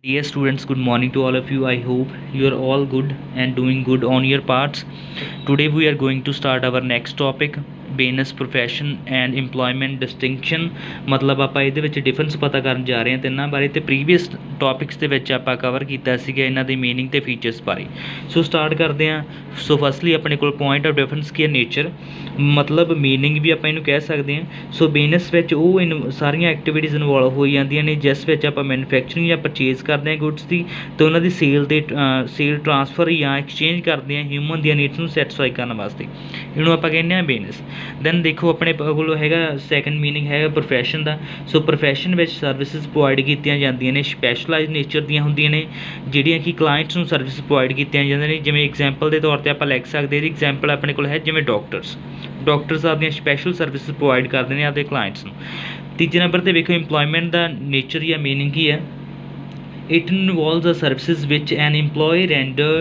Dear students, good morning to all of you. I hope you are all good and doing good on your parts. Today we are going to start our next topic, business profession and employment distinction. ਮਤਲਬ ਆਪਾਂ ਇਹਦੇ ਵਿੱਚ difference ਪਤਾ ਕਰਨ ਜਾ ਰਹੇ ਹਾਂ ਤਿੰਨਾਂ ਬਾਰੇ, ਅਤੇ ਪ੍ਰੀਵੀਅਸ ਟੌਪਿਕਸ ਦੇ ਵਿੱਚ ਆਪਾਂ ਕਵਰ ਕੀਤਾ ਸੀਗਾ ਇਹਨਾਂ ਦੇ ਮੀਨਿੰਗ ਅਤੇ ਫੀਚਰਸ ਬਾਰੇ। ਸੋ ਸਟਾਰਟ ਕਰਦੇ ਹਾਂ। ਸੋ ਫਸਟਲੀ ਆਪਣੇ ਕੋਲ ਪੁਆਇੰਟ ਆਫ ਡਿਫਰੈਂਸ ਕੀ ਹੈ, ਨੇਚਰ, ਮਤਲਬ ਮੀਨਿੰਗ ਵੀ ਆਪਾਂ ਇਹਨੂੰ ਕਹਿ ਸਕਦੇ ਹਾਂ। ਸੋ ਬਿਜ਼ਨਸ ਵਿੱਚ ਉਹ ਸਾਰੀਆਂ ਐਕਟੀਵਿਟੀਜ਼ ਇਨਵੋਲਵ ਹੋਈ ਜਾਂਦੀਆਂ ਨੇ ਜਿਸ ਵਿੱਚ ਆਪਾਂ ਮੈਨੂਫੈਕਚਰਿੰਗ ਜਾਂ ਪਰਚੇਜ਼ ਕਰਦੇ ਹਾਂ ਗੁੱਡਸ ਦੀ, ਅਤੇ ਉਹਨਾਂ ਦੀ ਸੇਲ ਟਰਾਂਸਫਰ ਜਾਂ ਐਕਸਚੇਂਜ ਕਰਦੇ ਹਾਂ ਹਿਊਮਨ ਦੀਆਂ ਨੀਡਸ ਨੂੰ ਸੈਟਿਸਫਾਈ ਕਰਨ ਵਾਸਤੇ। ਇਹਨੂੰ ਆਪਾਂ ਕਹਿੰਦੇ ਹਾਂ ਬਿਜ਼ਨਸ। ਦੈਨ ਦੇਖੋ ਆਪਣੇ ਕੋਲ ਹੈਗਾ ਸੈਕਿੰਡ ਮੀਨਿੰਗ ਹੈਗਾ ਪ੍ਰੋਫੈਸ਼ਨ ਦਾ। ਸੋ ਪ੍ਰੋਫੈਸ਼ਨ ਵਿੱਚ ਸਰਵਿਸਿਜ਼ ਪ੍ਰੋਵਾਈਡ ਕੀਤੀਆਂ ਜਾਂਦੀਆਂ ਨੇ, ਸਪੈਸ਼ਲਾਈਜ਼ ਨੇਚਰ ਦੀਆਂ ਹੁੰਦੀਆਂ ਨੇ, ਜਿਹੜੀਆਂ ਕਿ ਕਲਾਇੰਟਸ ਨੂੰ ਸਰਵਿਸ ਪ੍ਰੋਵਾਈਡ ਕੀਤੀਆਂ ਜਾਂਦੀਆਂ ਨੇ। ਜਿਵੇਂ ਐਗਜ਼ਾਮਪਲ ਦੇ ਤੌਰ 'ਤੇ ਆਪਾਂ ਲਿਖ ਸਕਦੇ, ਇਹਦੀ ਐਗਜ਼ਾਮਪਲ ਆਪਣੇ ਕੋਲ ਹੈ ਜਿਵੇਂ ਡਾਕਟਰਸ ਆਪਦੀਆਂ ਸਪੈਸ਼ਲ ਸਰਵਿਸਿਜ਼ ਪ੍ਰੋਵਾਈਡ ਕਰਦੇ ਨੇ ਆਪਣੇ ਕਲਾਇੰਟਸ ਨੂੰ। ਤੀਜੇ ਨੰਬਰ 'ਤੇ ਵੇਖੋ ਇੰਪਲੋਇਮੈਂਟ ਦਾ ਨੇਚਰ ਜਾਂ ਮੀਨਿੰਗ ਕੀ ਹੈ। It involves the services which an employee render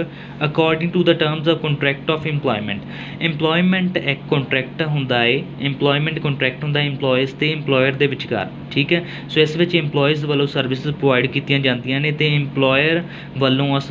according to the terms of contract of employment. Employment ਇੱਕ contract ਹੁੰਦਾ ਹੈ, employment contract ਹੁੰਦਾ employees ਅਤੇ employer ਦੇ ਵਿਚਕਾਰ, ਠੀਕ ਹੈ। ਸੋ ਇਸ ਵਿੱਚ employees ਵੱਲੋਂ ਸਰਵਿਸਿਜ਼ ਪ੍ਰੋਵਾਈਡ ਕੀਤੀਆਂ ਜਾਂਦੀਆਂ ਨੇ ਅਤੇ employer ਵੱਲੋਂ ਉਸ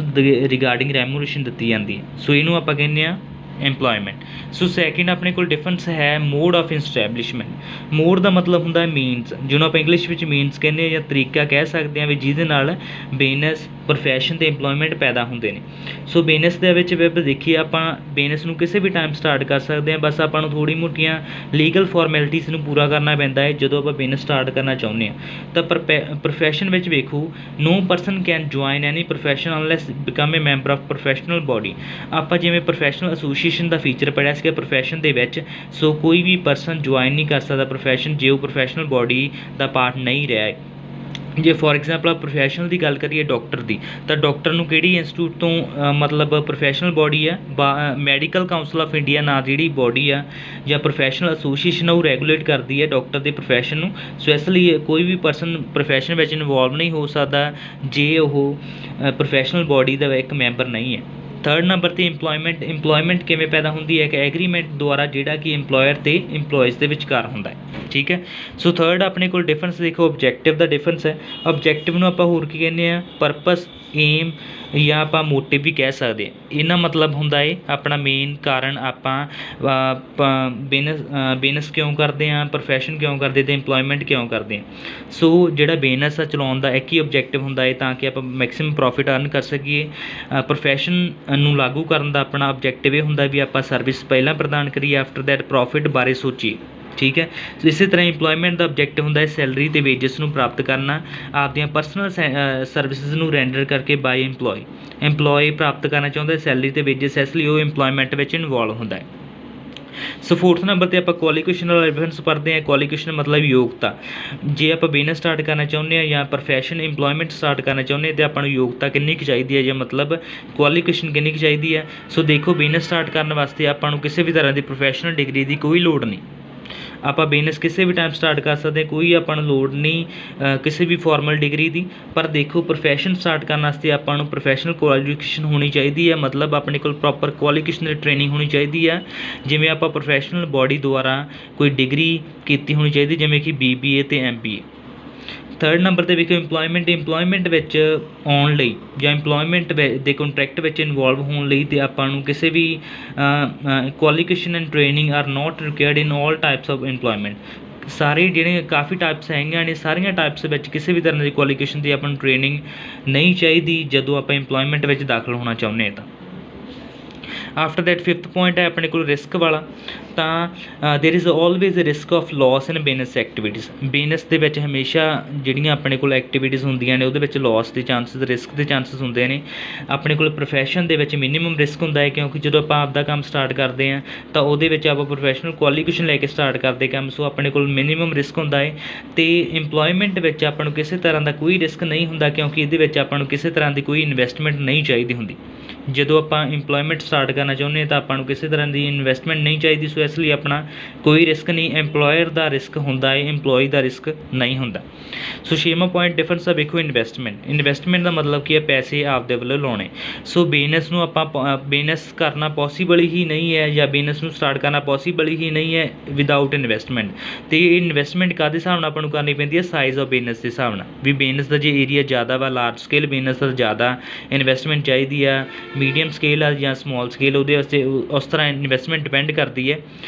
ਰਿਗਾਰਡਿੰਗ ਰੈਮੂਨੇਸ਼ਨ ਦਿੱਤੀ ਜਾਂਦੀ ਹੈ। ਸੋ ਇਹਨੂੰ ਆਪਾਂ ਕਹਿੰਦੇ ਹਾਂ ਇੰਪਲੋਇਮੈਂਟ। ਸੋ ਸੈਕਿੰਡ ਆਪਣੇ ਕੋਲ ਡਿਫਰੈਂਸ ਹੈ ਮੋਡ ਆਫ ਇਸਟੈਬਲਿਸ਼ਮੈਂਟ। ਮੋਡ ਦਾ ਮਤਲਬ ਹੁੰਦਾ ਮੀਨਸ, ਜਿਹਨੂੰ ਆਪਾਂ ਇੰਗਲਿਸ਼ ਵਿੱਚ ਮੀਨਸ ਕਹਿੰਦੇ ਹਾਂ ਜਾਂ ਤਰੀਕਾ ਕਹਿ ਸਕਦੇ ਹਾਂ ਵੀ ਜਿਹਦੇ ਨਾਲ ਬਿਜ਼ਨਸ ਪ੍ਰੋਫੈਸ਼ਨ ਅਤੇ ਇੰਪਲੋਇਮੈਂਟ ਪੈਦਾ ਹੁੰਦੇ ਨੇ। ਸੋ ਬਿਜ਼ਨਸ ਦੇ ਵਿੱਚ ਦੇਖੀਏ ਆਪਾਂ ਬਿਜ਼ਨਸ ਨੂੰ ਕਿਸੇ ਵੀ ਟਾਈਮ ਸਟਾਰਟ ਕਰ ਸਕਦੇ ਹਾਂ, ਬਸ ਆਪਾਂ ਨੂੰ ਥੋੜ੍ਹੀ ਮੋਟੀਆਂ ਲੀਗਲ ਫੋਰਮੈਲਿਟੀਜ਼ ਨੂੰ ਪੂਰਾ ਕਰਨਾ ਪੈਂਦਾ ਹੈ ਜਦੋਂ ਆਪਾਂ ਬਿਜ਼ਨਸ ਸਟਾਰਟ ਕਰਨਾ ਚਾਹੁੰਦੇ ਹਾਂ। ਤਾਂ ਪ੍ਰੋਫੈਸ਼ਨ ਵਿੱਚ ਵੇਖੋ, no person can join any profession unless become a member of professional body. ਆਪਾਂ ਜਿਵੇਂ ਪ੍ਰੋਫੈਸ਼ਨਲ ਐਸੋਸੀਏਸ਼ਨ ਦਾ ਫੀਚਰ ਪੜ੍ਹਿਆ ਸੀਗਾ ਪ੍ਰੋਫੈਸ਼ਨ ਦੇ ਵਿੱਚ। ਸੋ ਕੋਈ ਵੀ ਪਰਸਨ ਜੁਆਇਨ ਨਹੀਂ ਕਰ ਸਕਦਾ ਪ੍ਰੋਫੈਸ਼ਨ ਜੇ ਉਹ ਪ੍ਰੋਫੈਸ਼ਨਲ ਬੋਡੀ ਦਾ ਪਾਰਟ ਨਹੀਂ ਰਿਹਾ ਹੈ। ਜੇ ਫੋਰ ਐਗਜ਼ਾਮਪਲ ਆਪਾਂ ਪ੍ਰੋਫੈਸ਼ਨਲ ਦੀ ਗੱਲ ਕਰੀਏ ਡਾਕਟਰ ਦੀ, ਤਾਂ ਡਾਕਟਰ ਨੂੰ ਕਿਹੜੀ ਇੰਸਟੀਟਿਊਟ ਤੋਂ ਮਤਲਬ ਪ੍ਰੋਫੈਸ਼ਨਲ ਬੋਡੀ ਆ, ਮੈਡੀਕਲ ਕਾਊਂਸਲ ਆਫ ਇੰਡੀਆ ਨਾਂ ਜਿਹੜੀ ਬੋਡੀ ਆ ਜਾਂ ਪ੍ਰੋਫੈਸ਼ਨਲ ਐਸੋਸੀਏਸ਼ਨ ਆ, ਉਹ ਰੈਗੂਲੇਟ ਕਰਦੀ ਹੈ ਡਾਕਟਰ ਦੇ ਪ੍ਰੋਫੈਸ਼ਨ ਨੂੰ। ਸੋ ਇਸ ਲਈ ਕੋਈ ਵੀ ਪਰਸਨ ਪ੍ਰੋਫੈਸ਼ਨ ਵਿੱਚ ਇਨਵੋਲਵ ਨਹੀਂ ਹੋ ਸਕਦਾ ਜੇ ਉਹ ਪ੍ਰੋਫੈਸ਼ਨਲ ਬੋਡੀ ਦਾ ਇੱਕ ਮੈਂਬਰ ਨਹੀਂ ਹੈ। ਥਰਡ ਨੰਬਰ 'ਤੇ ਇੰਪਲੋਇਮੈਂਟ ਕਿਵੇਂ ਪੈਦਾ ਹੁੰਦੀ ਹੈ, ਇੱਕ ਐਗਰੀਮੈਂਟ ਦੁਆਰਾ ਜਿਹੜਾ ਕਿ ਇੰਪਲੋਇਰ ਅਤੇ ਇੰਪਲੋਇਜ਼ ਦੇ ਵਿਚਕਾਰ ਹੁੰਦਾ ਹੈ, ਠੀਕ ਹੈ। ਸੋ ਥਰਡ ਆਪਣੇ ਕੋਲ ਡਿਫਰੈਂਸ ਦੇਖੋ, ਓਬਜੈਕਟਿਵ ਦਾ ਡਿਫਰੈਂਸ ਹੈ। ਓਬਜੈਕਟਿਵ ਨੂੰ ਆਪਾਂ ਹੋਰ ਕੀ ਕਹਿੰਦੇ ਹਾਂ, ਪਰਪਸ, ਏਮ ਜਾਂ ਆਪਾਂ ਮੋਟਿਵ ਵੀ ਕਹਿ ਸਕਦੇ ਹਾਂ। ਇਹਨਾਂ ਮਤਲਬ ਹੁੰਦਾ ਹੈ ਆਪਣਾ ਮੇਨ ਕਾਰਨ, ਆਪਾਂ ਬਿਜ਼ਨਸ ਕਿਉਂ ਕਰਦੇ ਹਾਂ, ਪ੍ਰੋਫੈਸ਼ਨ ਕਿਉਂ ਕਰਦੇ ਅਤੇ ਇੰਪਲੋਇਮੈਂਟ ਕਿਉਂ ਕਰਦੇ ਹਾਂ। ਸੋ ਜਿਹੜਾ ਬਿਜ਼ਨਸ ਆ ਚਲਾਉਣ ਦਾ ਇੱਕ ਹੀ ਓਬਜੈਕਟਿਵ ਹੁੰਦਾ ਹੈ ਤਾਂ ਕਿ ਆਪਾਂ ਮੈਕਸਿਮਮ ਪ੍ਰੋਫਿਟ ਅਰਨ ਕਰ ਸਕੀਏ। ਪ੍ਰੋਫੈਸ਼ਨ ਨੂੰ ਲਾਗੂ ਕਰਨ ਦਾ ਆਪਣਾ ਓਬਜੈਕਟਿਵ ਇਹ ਹੁੰਦਾ ਵੀ ਆਪਾਂ ਸਰਵਿਸ ਪਹਿਲਾਂ ਪ੍ਰਦਾਨ ਕਰੀਏ, ਆਫਟਰ ਦੈਟ ਪ੍ਰੋਫਿਟ ਬਾਰੇ ਸੋਚੀਏ, ਠੀਕ ਹੈ। ਸੋ ਇਸੇ ਤਰ੍ਹਾਂ ਇੰਪਲੋਇਮੈਂਟ ਦਾ ਓਬਜੈਕਟਿਵ ਹੁੰਦਾ ਹੈ ਸੈਲਰੀ ਅਤੇ ਵੇਜਸ ਨੂੰ ਪ੍ਰਾਪਤ ਕਰਨਾ, ਆਪਦੀਆਂ ਪਰਸਨਲ ਸਰਵਿਸਿਜ਼ ਨੂੰ ਰੈਂਡਰ ਕਰਕੇ ਬਾਈ ਇੰਪਲੋਈ ਪ੍ਰਾਪਤ ਕਰਨਾ ਚਾਹੁੰਦਾ ਸੈਲਰੀ ਅਤੇ ਵੇਜਸ, ਇਸ ਲਈ ਉਹ ਇੰਪਲੋਇਮੈਂਟ ਵਿੱਚ ਇਨਵੋਲਵ ਹੁੰਦਾ ਹੈ। ਸੋ ਫੋਰਥ ਨੰਬਰ 'ਤੇ ਆਪਾਂ ਕੁਆਲੀਫਿਕੇਸ਼ਨ ਵਾਲਾ ਡਿਫਰੈਂਸ ਪੜ੍ਹਦੇ ਹਾਂ। ਕੁਆਲੀਫਿਕੇਸ਼ਨ ਮਤਲਬ ਯੋਗਤਾ। ਜੇ ਆਪਾਂ ਬਿਜ਼ਨਸ ਸਟਾਰਟ ਕਰਨਾ ਚਾਹੁੰਦੇ ਹਾਂ ਜਾਂ ਪ੍ਰੋਫੈਸ਼ਨ ਇੰਪਲੋਇਮੈਂਟ ਸਟਾਰਟ ਕਰਨਾ ਚਾਹੁੰਦੇ ਹਾਂ ਤਾਂ ਆਪਾਂ ਨੂੰ ਯੋਗਤਾ ਕਿੰਨੀ ਕੁ ਚਾਹੀਦੀ ਹੈ ਜਾਂ ਮਤਲਬ ਕੁਆਲੀਫਿਕੇਸ਼ਨ ਕਿੰਨੀ ਕੁ ਚਾਹੀਦੀ ਹੈ। ਸੋ ਦੇਖੋ ਬਿਜ਼ਨਸ ਸਟਾਰਟ ਕਰਨ ਵਾਸਤੇ ਆਪਾਂ ਨੂੰ ਕਿਸੇ ਵੀ ਤਰ੍ਹਾਂ ਦੀ ਪ੍ਰੋਫੈਸ਼ਨਲ ਡਿਗਰੀ ਦੀ ਕੋਈ ਲੋੜ ਨਹੀਂ। ਆਪਾਂ ਬਿਜ਼ਨਸ ਕਿਸੇ ਵੀ ਟਾਈਮ ਸਟਾਰਟ ਕਰ ਸਕਦੇ, ਕੋਈ ਆਪਾਂ ਨੂੰ ਲੋੜ ਨਹੀਂ ਕਿਸੇ ਵੀ ਫਾਰਮਲ ਡਿਗਰੀ ਦੀ। ਪਰ ਦੇਖੋ ਪ੍ਰੋਫੈਸ਼ਨ ਸਟਾਰਟ ਕਰਨ ਵਾਸਤੇ ਆਪਾਂ ਨੂੰ ਪ੍ਰੋਫੈਸ਼ਨਲ ਕੁਆਲੀਫਿਕੇਸ਼ਨ ਹੋਣੀ ਚਾਹੀਦੀ ਹੈ, ਮਤਲਬ ਆਪਣੇ ਕੋਲ ਪ੍ਰੋਪਰ ਕੁਆਲੀਫਿਕੇਸ਼ਨ ਦੀ ਟ੍ਰੇਨਿੰਗ ਹੋਣੀ ਚਾਹੀਦੀ ਹੈ। ਜਿਵੇਂ ਆਪਾਂ ਪ੍ਰੋਫੈਸ਼ਨਲ ਬੋਡੀ ਦੁਆਰਾ ਕੋਈ ਡਿਗਰੀ ਕੀਤੀ ਹੋਣੀ ਚਾਹੀਦੀ, ਜਿਵੇਂ ਕਿ BBA ਅਤੇ MBA। ਥਰਡ ਨੰਬਰ 'ਤੇ ਵੇਖੋ ਇੰਪਲੋਇਮੈਂਟ ਵਿੱਚ ਆਉਣ ਲਈ ਜਾਂ ਇੰਪਲੋਇਮੈਂਟ ਦੇ ਕੰਟਰੈਕਟ ਵਿੱਚ ਇਨਵੋਲਵ ਹੋਣ ਲਈ ਅਤੇ ਆਪਾਂ ਨੂੰ ਕਿਸੇ ਵੀ qualification and training are not required in all types of employment. ਸਾਰੇ ਜਿਹੜੇ ਕਾਫੀ ਟਾਈਪਸ ਹੈਗੀਆਂ ਨੇ, ਸਾਰੀਆਂ ਟਾਈਪਸ ਵਿੱਚ ਕਿਸੇ ਵੀ ਤਰ੍ਹਾਂ ਦੀ ਕੁਆਲੀਫਿਕੇਸ਼ਨ ਦੀ ਆਪਾਂ ਨੂੰ ਟ੍ਰੇਨਿੰਗ ਨਹੀਂ ਚਾਹੀਦੀ ਜਦੋਂ ਆਪਾਂ ਇੰਪਲੋਇਮੈਂਟ ਵਿੱਚ ਦਾਖਲ ਹੋਣਾ ਚਾਹੁੰਦੇ ਹਾਂ ਤਾਂ। ਆਫਟਰ ਦੈਟ ਫਿਫਥ ਪੁਆਇੰਟ ਹੈ ਆਪਣੇ ਕੋਲ ਰਿਸਕ ਵਾਲਾ। ਤਾਂ there is always a risk of loss in business activities. Business ਦੇ ਵਿੱਚ ਹਮੇਸ਼ਾ ਜਿਹੜੀਆਂ ਆਪਣੇ ਕੋਲ ਐਕਟੀਵਿਟੀਜ਼ ਹੁੰਦੀਆਂ ਨੇ ਉਹਦੇ ਵਿੱਚ ਲੋਸ ਦੇ ਚਾਂਸਿਸ, ਰਿਸਕ ਦੇ ਚਾਂਸਿਸ ਹੁੰਦੇ ਨੇ। ਆਪਣੇ ਕੋਲ ਪ੍ਰੋਫੈਸ਼ਨ ਦੇ ਵਿੱਚ ਮਿਨੀਮਮ ਰਿਸਕ ਹੁੰਦਾ ਹੈ ਕਿਉਂਕਿ ਜਦੋਂ ਆਪਾਂ ਆਪਦਾ ਕੰਮ ਸਟਾਰਟ ਕਰਦੇ ਹਾਂ ਤਾਂ ਉਹਦੇ ਵਿੱਚ ਆਪਾਂ ਪ੍ਰੋਫੈਸ਼ਨਲ ਕੁਆਲੀਫਿਕੇਸ਼ਨ ਲੈ ਕੇ ਸਟਾਰਟ ਕਰਦੇ ਕੰਮ, ਸੋ ਆਪਣੇ ਕੋਲ ਮਿਨੀਮਮ ਰਿਸਕ ਹੁੰਦਾ ਹੈ। ਅਤੇ ਇੰਪਲੋਇਮੈਂਟ ਵਿੱਚ ਆਪਾਂ ਨੂੰ ਕਿਸੇ ਤਰ੍ਹਾਂ ਦਾ ਕੋਈ ਰਿਸਕ ਨਹੀਂ ਹੁੰਦਾ ਕਿਉਂਕਿ ਇਹਦੇ ਵਿੱਚ ਆਪਾਂ ਨੂੰ ਕਿਸੇ ਤਰ੍ਹਾਂ ਦੀ ਕੋਈ ਇਨਵੈਸਟਮੈਂਟ ਨਹੀਂ ਚਾਹੀਦੀ ਹੁੰਦੀ। ਜਦੋਂ ਆਪਾਂ ਇੰਪਲੋਇਮੈਂਟ ਸਟਾਰਟ ਕਰਨਾ ਚਾਹੁੰਦੇ ਹਾਂ ਤਾਂ ਆਪਾਂ ਨੂੰ ਕਿਸੇ ਤਰ੍ਹਾਂ ਦੀ ਇਨਵੈਸਟਮੈਂਟ ਨਹੀਂ ਚਾਹੀਦੀ। ਸੋ ਇਸ ਲਈ ਆਪਣਾ ਕੋਈ ਰਿਸਕ ਨਹੀਂ, ਐਮਪਲੋਇਰ ਦਾ ਰਿਸਕ ਹੁੰਦਾ ਹੈ, ਇੰਪਲੋਈ ਦਾ ਰਿਸਕ ਨਹੀਂ ਹੁੰਦਾ। ਸੋ 6ਵਾਂ ਪੁਆਇੰਟ ਡਿਫਰੈਂਸ ਆ ਵੇਖੋ ਇਨਵੈਸਟਮੈਂਟ ਦਾ ਮਤਲਬ ਕੀ ਹੈ, ਪੈਸੇ ਆਪਦੇ ਵੱਲੋਂ ਲਾਉਣੇ। ਸੋ ਬਿਜ਼ਨਸ ਨੂੰ ਆਪਾਂ ਬਿਜ਼ਨਸ ਕਰਨਾ ਪੋਸੀਬਲ ਹੀ ਨਹੀਂ ਹੈ ਜਾਂ ਬਿਜ਼ਨਸ ਨੂੰ ਸਟਾਰਟ ਕਰਨਾ ਪੋਸੀਬਲ ਹੀ ਨਹੀਂ ਹੈ ਵਿਦਆਊਟ ਇਨਵੈਸਟਮੈਂਟ। ਅਤੇ ਇਨਵੈਸਟਮੈਂਟ ਕਾਹਦੇ ਹਿਸਾਬ ਨਾਲ ਆਪਾਂ ਨੂੰ ਕਰਨੀ ਪੈਂਦੀ ਹੈ, ਸਾਈਜ਼ ਆਫ ਬਿਜ਼ਨਸ ਦੇ ਹਿਸਾਬ ਨਾਲ, ਵੀ ਬਿਜ਼ਨਸ ਦਾ ਜੇ ਏਰੀਆ ਜ਼ਿਆਦਾ ਵਾ, ਲਾਰਜ ਸਕੇਲ ਬਿਜ਼ਨਸ ਦਾ ਜ਼ਿਆਦਾ ਇਨਵੈਸਟਮੈਂਟ ਚਾਹੀਦੀ ਆ, ਮੀਡੀਅਮ ਸਕੇਲ ਆ ਜਾਂ ਸਮੋਲ ਸਕੇਲ, ਉਹਦੇ ਵਾਸਤੇ ਉਸ ਤਰ੍ਹਾਂ ਇਨਵੈਸਟਮੈਂਟ ਡਿਪੈਂਡ ਕਰਦੀ ਹੈ।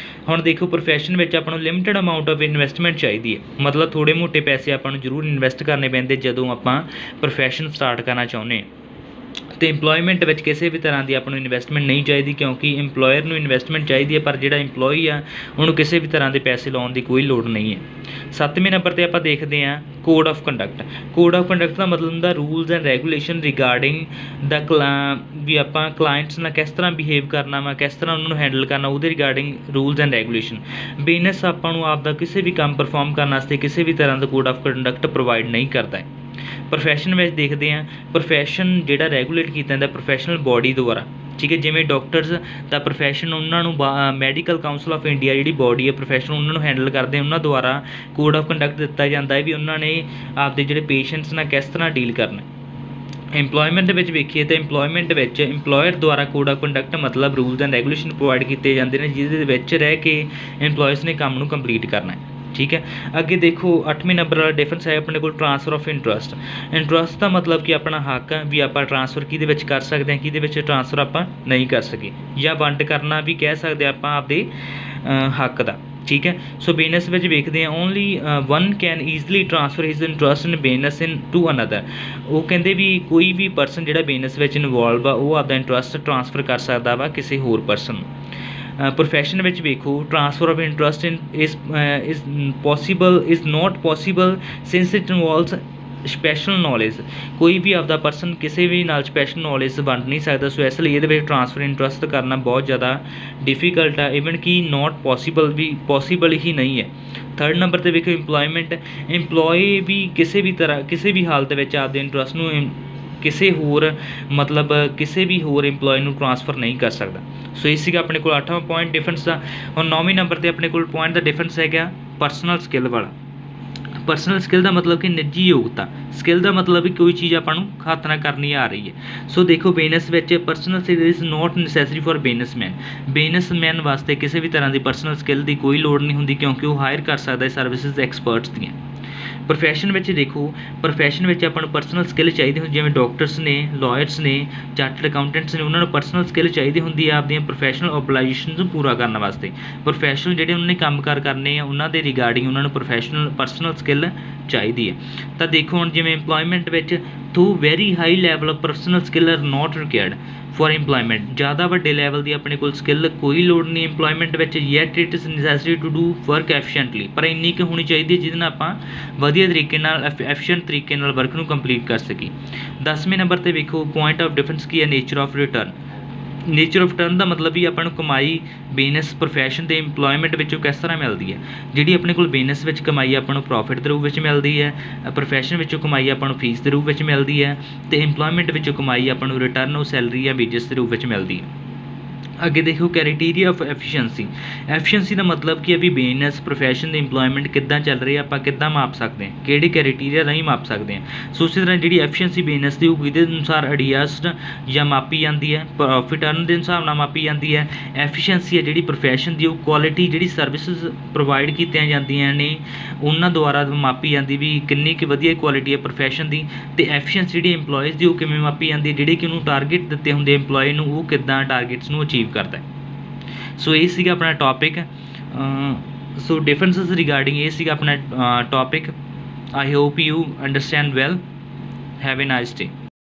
ਹੁਣ ਦੇਖੋ ਪ੍ਰੋਫੈਸ਼ਨ ਵਿੱਚ ਆਪਾਂ ਨੂੰ ਲਿਮਿਟਡ ਅਮਾਊਂਟ ਆਫ ਇਨਵੈਸਟਮੈਂਟ ਚਾਹੀਦੀ ਹੈ, ਮਤਲਬ ਥੋੜ੍ਹੇ ਮੋਟੇ ਪੈਸੇ ਆਪਾਂ ਨੂੰ ਜ਼ਰੂਰ ਇਨਵੈਸਟ ਕਰਨੇ ਪੈਂਦੇ ਜਦੋਂ ਆਪਾਂ ਪ੍ਰੋਫੈਸ਼ਨ ਸਟਾਰਟ ਕਰਨਾ ਚਾਹੁੰਦੇ ਹਾਂ। ਅਤੇ ਇੰਪਲੋਇਮੈਂਟ ਵਿੱਚ ਕਿਸੇ ਵੀ ਤਰ੍ਹਾਂ ਦੀ ਆਪਾਂ ਨੂੰ ਇਨਵੈਸਟਮੈਂਟ ਨਹੀਂ ਚਾਹੀਦੀ, ਕਿਉਂਕਿ ਇੰਪਲੋਇਰ ਨੂੰ ਇਨਵੈਸਟਮੈਂਟ ਚਾਹੀਦੀ ਹੈ, ਪਰ ਜਿਹੜਾ ਇੰਪਲੋਈ ਆ ਉਹਨੂੰ ਕਿਸੇ ਵੀ ਤਰ੍ਹਾਂ ਦੇ ਪੈਸੇ ਲਾਉਣ ਦੀ ਕੋਈ ਲੋੜ ਨਹੀਂ ਹੈ। 7ਵੇਂ ਨੰਬਰ 'ਤੇ ਆਪਾਂ ਦੇਖਦੇ ਹਾਂ code of conduct. Code of conduct ਦਾ ਮਤਲਬ ਹੁੰਦਾ ਰੂਲਸ ਐਂਡ ਰੈਗੂਲੇਸ਼ਨ ਰਿਗਾਰਡਿੰਗ ਦਾ ਵੀ ਆਪਾਂ ਕਲਾਇੰਟਸ ਨਾਲ ਕਿਸ ਤਰ੍ਹਾਂ ਬਿਹੇਵ ਕਰਨਾ ਵਾ, ਕਿਸ ਤਰ੍ਹਾਂ ਉਹਨਾਂ ਨੂੰ ਹੈਂਡਲ ਕਰਨਾ, ਉਹਦੇ regarding rules and regulation. Business ਆਪਾਂ ਨੂੰ ਆਪਦਾ ਕਿਸੇ ਵੀ ਕੰਮ ਪਰਫੋਰਮ ਕਰਨ ਵਾਸਤੇ ਕਿਸੇ ਵੀ ਤਰ੍ਹਾਂ ਦਾ ਕੋਡ ਆਫ ਕੰਡਕਟ ਪ੍ਰੋਵਾਈਡ ਨਹੀਂ ਕਰਦਾ ਹੈ। ਪ੍ਰੋਫੈਸ਼ਨ ਵਿੱਚ ਦੇਖਦੇ ਹਾਂ, ਪ੍ਰੋਫੈਸ਼ਨ ਜਿਹੜਾ ਰੈਗੂਲੇਟ ਕੀਤਾ ਜਾਂਦਾ ਪ੍ਰੋਫੈਸ਼ਨਲ ਬੋਡੀ ਦੁਆਰਾ, ਠੀਕ ਹੈ। ਜਿਵੇਂ ਡਾਕਟਰਸ ਦਾ ਪ੍ਰੋਫੈਸ਼ਨ, ਉਹਨਾਂ ਨੂੰ ਮੈਡੀਕਲ ਕਾਊਂਸਲ ਆਫ ਇੰਡੀਆ ਜਿਹੜੀ ਬੋਡੀ ਹੈ ਪ੍ਰੋਫੈਸ਼ਨ, ਉਹਨਾਂ ਨੂੰ ਹੈਂਡਲ ਕਰਦੇ ਉਹਨਾਂ ਦੁਆਰਾ ਕੋਡ ਆਫ ਕੰਡਕਟ ਦਿੱਤਾ ਜਾਂਦਾ ਹੈ ਵੀ ਉਹਨਾਂ ਨੇ ਆਪਦੇ ਜਿਹੜੇ ਪੇਸ਼ੈਂਟਸ ਨਾਲ ਕਿਸ ਤਰ੍ਹਾਂ ਡੀਲ ਕਰਨਾ। ਇੰਪਲੋਇਮੈਂਟ ਦੇ ਵਿੱਚ ਵੇਖੀਏ ਤਾਂ ਇੰਪਲੋਇਮੈਂਟ ਵਿੱਚ ਇੰਪਲੋਇਰ ਦੁਆਰਾ ਕੋਡ ਆਫ ਕੰਡਕਟ ਮਤਲਬ ਰੂਲਸ ਐਂਡ ਰੈਗੂਲੇਸ਼ਨ ਪ੍ਰੋਵਾਈਡ ਕੀਤੇ ਜਾਂਦੇ ਨੇ, ਜਿਹਦੇ ਵਿੱਚ ਰਹਿ ਕੇ ਇੰਪਲੋਇਸ ਨੇ ਕੰਮ ਨੂੰ ਕੰਪਲੀਟ ਕਰਨਾ ਹੈ, ਠੀਕ ਹੈ। ਅੱਗੇ ਦੇਖੋ 8ਵੇਂ ਨੰਬਰ ਵਾਲਾ ਡਿਫਰੈਂਸ ਹੈ ਆਪਣੇ ਕੋਲ ਟਰਾਂਸਫਰ ਆਫ ਇੰਟਰਸਟ। ਇੰਟਰਸਟ ਦਾ ਮਤਲਬ ਕਿ ਆਪਣਾ ਹੱਕ ਵੀ ਆਪਾਂ ਟਰਾਂਸਫਰ ਕਿਹਦੇ ਵਿੱਚ ਕਰ ਸਕਦੇ ਹਾਂ, ਕਿਹਦੇ ਵਿੱਚ ਟਰਾਂਸਫਰ ਆਪਾਂ ਨਹੀਂ ਕਰ ਸਕੇ, ਜਾਂ ਵੰਡ ਕਰਨਾ ਵੀ ਕਹਿ ਸਕਦੇ ਆਪਾਂ ਆਪਦੇ ਹੱਕ ਦਾ, ਠੀਕ ਹੈ। ਸੋ ਬਿਜ਼ਨਸ ਵਿੱਚ ਵੇਖਦੇ ਹਾਂ only one can easily transfer his interest in business into another. ਉਹ ਕਹਿੰਦੇ ਵੀ ਕੋਈ ਵੀ ਪਰਸਨ ਜਿਹੜਾ ਬਿਜ਼ਨਸ ਵਿੱਚ ਇਨਵੋਲਵ ਆ ਉਹ ਆਪਦਾ ਇੰਟਰਸਟ ਟਰਾਂਸਫਰ ਕਰ ਸਕਦਾ ਵਾ ਕਿਸੇ ਹੋਰ ਪਰਸਨ ਨੂੰ। ਪ੍ਰੋਫੈਸ਼ਨ ਵਿੱਚ ਵੇਖੋ transfer of interest is not possible since it involves special knowledge. ਕੋਈ ਵੀ ਆਪਦਾ ਪਰਸਨ ਕਿਸੇ ਵੀ ਨਾਲ ਸਪੈਸ਼ਲ ਨੌਲੇਜ ਵੰਡ ਨਹੀਂ ਸਕਦਾ। ਸੋ ਇਸ ਲਈ ਇਹਦੇ ਵਿੱਚ ਟਰਾਂਸਫਰ ਇੰਟਰਸਟ ਕਰਨਾ ਬਹੁਤ ਜ਼ਿਆਦਾ ਡਿਫੀਕਲਟ ਆ, ਇਵਨ ਕਿ ਨੋਟ ਪੋਸੀਬਲ ਵੀ ਪੋਸੀਬਲ ਹੀ ਨਹੀਂ ਹੈ। 3rd ਨੰਬਰ 'ਤੇ ਵੇਖੋ ਇੰਪਲੋਇਮੈਂਟ। ਇੰਪਲੋਏ ਵੀ ਕਿਸੇ ਵੀ ਤਰ੍ਹਾਂ ਕਿਸੇ ਵੀ ਹਾਲਤ ਵਿੱਚ ਆਪਦੇ ਇੰਟਰਸਟ ਨੂੰ ਕਿਸੇ ਹੋਰ ਕਿਸੇ ਵੀ ਹੋਰ ਇੰਪਲੋਏ ਨੂੰ ਟਰਾਂਸਫਰ ਨਹੀਂ ਕਰ ਸਕਦਾ। ਸੋ ਇਹ ਸੀਗਾ ਆਪਣੇ ਕੋਲ 8ਵਾਂ ਪੁਆਇੰਟ ਡਿਫਰੈਂਸ ਦਾ। ਹੁਣ 9ਵੇਂ ਨੰਬਰ 'ਤੇ ਆਪਣੇ ਕੋਲ ਪੁਆਇੰਟ ਦਾ ਡਿਫਰੈਂਸ ਹੈਗਾ ਪਰਸਨਲ ਸਕਿੱਲ ਵਾਲਾ। ਪਰਸਨਲ ਸਕਿੱਲ ਦਾ ਮਤਲਬ ਕਿ ਨਿੱਜੀ ਯੋਗਤਾ, ਸਕਿੱਲ ਦਾ ਮਤਲਬ ਵੀ ਕੋਈ ਚੀਜ਼ ਆਪਾਂ ਨੂੰ ਹੱਥ ਨਾਲ ਕਰਨੀ ਆ ਰਹੀ ਹੈ। ਸੋ ਦੇਖੋ ਬਿਜ਼ਨਸ ਵਿੱਚ personal skill is not necessary for businessman. Businessman ਵਾਸਤੇ ਕਿਸੇ ਵੀ ਤਰ੍ਹਾਂ ਦੀ ਪਰਸਨਲ ਸਕਿੱਲ ਦੀ ਕੋਈ ਲੋੜ ਨਹੀਂ ਹੁੰਦੀ, ਕਿਉਂਕਿ ਉਹ ਹਾਇਰ ਕਰ ਸਕਦਾ ਹੈ ਸਰਵਿਸਿਜ਼ ਐਕਸਪਰਟਸ ਦੀਆਂ। ਪ੍ਰੋਫੈਸ਼ਨ ਵਿੱਚ ਦੇਖੋ, ਪ੍ਰੋਫੈਸ਼ਨ ਵਿੱਚ ਆਪਾਂ ਨੂੰ ਪਰਸਨਲ ਸਕਿੱਲ ਚਾਹੀਦੀ ਹੁੰਦੀ, ਜਿਵੇਂ ਡਾਕਟਰਸ ਨੇ, ਲਾਇਰਸ ਨੇ, ਚਾਰਟਰਡ ਅਕਾਊਂਟੈਂਟਸ ਨੇ, ਉਹਨਾਂ ਨੂੰ ਪਰਸਨਲ ਸਕਿੱਲ ਚਾਹੀਦੀ ਹੁੰਦੀ ਹੈ ਆਪਦੀਆਂ ਪ੍ਰੋਫੈਸ਼ਨਲ ਓਬਲਾਈਜੇਸ਼ਨਸ ਨੂੰ ਪੂਰਾ ਕਰਨ ਵਾਸਤੇ। ਪ੍ਰੋਫੈਸ਼ਨਲ ਜਿਹੜੇ ਉਹਨਾਂ ਨੇ ਕੰਮਕਾਰ ਕਰਨੇ ਆ ਉਹਨਾਂ ਦੇ ਰਿਗਾਰਡਿੰਗ ਉਹਨਾਂ ਨੂੰ ਪਰਸਨਲ ਸਕਿੱਲ ਚਾਹੀਦੀ ਹੈ। ਤਾਂ ਦੇਖੋ ਹੁਣ ਜਿਵੇਂ ਇੰਪਲੋਇਮੈਂਟ ਵਿੱਚ though very high level of personal skill are not required for employment. ਜ਼ਿਆਦਾ ਵੱਡੇ ਲੈਵਲ ਦੀ ਆਪਣੇ ਕੋਲ ਸਕਿੱਲ ਕੋਈ ਲੋੜ ਨਹੀਂ ਇੰਪਲੋਇਮੈਂਟ ਵਿੱਚ। Yet it is necessary to do work efficiently, ਪਰ ਇੰਨੀ ਕੁ ਹੋਣੀ ਚਾਹੀਦੀ ਹੈ ਜਿਹਦੇ ਨਾਲ ਆਪਾਂ ਵਧੀਆ ਤਰੀਕੇ ਨਾਲ ਐਫੀਸ਼ੀਐਂਟ ਤਰੀਕੇ ਨਾਲ ਵਰਕ ਨੂੰ ਕੰਪਲੀਟ ਕਰ ਸਕੀਏ। 10ਵੇਂ ਨੰਬਰ 'ਤੇ ਵੇਖੋ ਪੁਆਇੰਟ ਆਫ ਡਿਫਰੈਂਸ ਕੀ ਹੈ, nature of return. Nature of return ਦਾ ਮਤਲਬ ਵੀ ਆਪਾਂ ਨੂੰ ਕਮਾਈ ਬਿਜ਼ਨਸ ਪ੍ਰੋਫੈਸ਼ਨ ਦੇ ਇੰਪਲੋਇਮੈਂਟ ਵਿੱਚੋਂ ਕਿਸ ਤਰ੍ਹਾਂ ਮਿਲਦੀ ਹੈ। ਜਿਹੜੀ ਆਪਣੇ ਕੋਲ ਬਿਜ਼ਨਸ ਵਿੱਚ ਕਮਾਈ ਆਪਾਂ ਨੂੰ ਪ੍ਰੋਫਿਟ ਦੇ ਰੂਪ ਵਿੱਚ ਮਿਲਦੀ ਹੈ, ਪ੍ਰੋਫੈਸ਼ਨ ਵਿੱਚੋਂ ਕਮਾਈ ਆਪਾਂ ਨੂੰ ਫੀਸ ਦੇ ਰੂਪ ਵਿੱਚ ਮਿਲਦੀ ਹੈ, ਅਤੇ ਇੰਪਲੋਇਮੈਂਟ ਵਿੱਚੋਂ ਕਮਾਈ ਆਪਾਂ ਨੂੰ ਰਿਟਰਨ ਉਹ ਸੈਲਰੀ ਜਾਂ ਵੇਜਸ ਦੇ ਰੂਪ ਵਿੱਚ ਮਿਲਦੀ ਹੈ। ਅੱਗੇ ਦੇਖੋ ਕ੍ਰਾਈਟੀਰੀਆ ਆਫ ਐਫੀਸ਼ੀਐਂਸੀ। ਐਫੀਸ਼ੀਐਂਸੀ ਦਾ ਮਤਲਬ ਕੀ ਹੈ ਵੀ ਬਿਜ਼ਨਸ ਪ੍ਰੋਫੈਸ਼ਨ ਦੇ ਇੰਪਲੋਇਮੈਂਟ ਕਿੱਦਾਂ ਚੱਲ ਰਹੀ ਹੈ, ਆਪਾਂ ਕਿੱਦਾਂ ਮਾਪ ਸਕਦੇ ਹਾਂ, ਕਿਹੜੇ ਕ੍ਰਾਈਟੀਰੀਆ ਰਾਹੀਂ ਮਾਪ ਸਕਦੇ ਹਾਂ। ਸੋ ਇਸੇ ਤਰ੍ਹਾਂ ਜਿਹੜੀ ਐਫੀਸ਼ੀਐਂਸੀ ਬਿਜ਼ਨਸ ਦੀ ਹੋਊਗੀ ਇਹਦੇ ਅਨੁਸਾਰ ਅਡਜਸਟ ਜਾਂ ਮਾਪੀ ਜਾਂਦੀ ਹੈ, ਪ੍ਰੋਫਿਟ ਅਰਨ ਦੇ ਹਿਸਾਬ ਨਾਲ ਮਾਪੀ ਜਾਂਦੀ ਹੈ। ਐਫੀਸ਼ੀਐਂਸੀ ਹੈ ਜਿਹੜੀ ਪ੍ਰੋਫੈਸ਼ਨ ਦੀ ਉਹ ਕੁਆਲਿਟੀ ਜਿਹੜੀ ਸਰਵਿਸਿਜ਼ ਪ੍ਰੋਵਾਈਡ ਕੀਤੀਆਂ ਜਾਂਦੀਆਂ ਨੇ ਉਹਨਾਂ ਦੁਆਰਾ ਮਾਪੀ ਜਾਂਦੀ ਵੀ ਕਿੰਨੀ ਕੁ ਵਧੀਆ ਕੁਆਲਿਟੀ ਹੈ ਪ੍ਰੋਫੈਸ਼ਨ ਦੀ। ਅਤੇ ਐਫੀਸ਼ੀਐਂਸੀ ਜਿਹੜੀ ਇੰਪਲੋਇਜ਼ ਦੀ ਉਹ ਕਿਵੇਂ ਮਾਪੀ ਜਾਂਦੀ ਹੈ, ਜਿਹੜੇ ਕਿ ਉਹਨੂੰ ਟਾਰਗੇਟ ਦਿੱਤੇ ਹੁੰਦੇ ਇੰਪਲੋਏ ਨੂੰ ਉਹ ਕਿੱਦਾਂ ਟਾਰਗੇਟਸ ਨੂੰ ਅਚੀਵ ਕਰਦਾ ਹੈ। ਸੋ ਇਹ ਸੀਗਾ ਆਪਣਾ ਟੌਪਿਕ। ਸੋ ਡਿਫਰੈਂਸਿਸ ਰਿਗਾਰਡਿੰਗ ਇਹ ਸੀਗਾ ਆਪਣਾ topic. I hope you understand well. Have A nice day.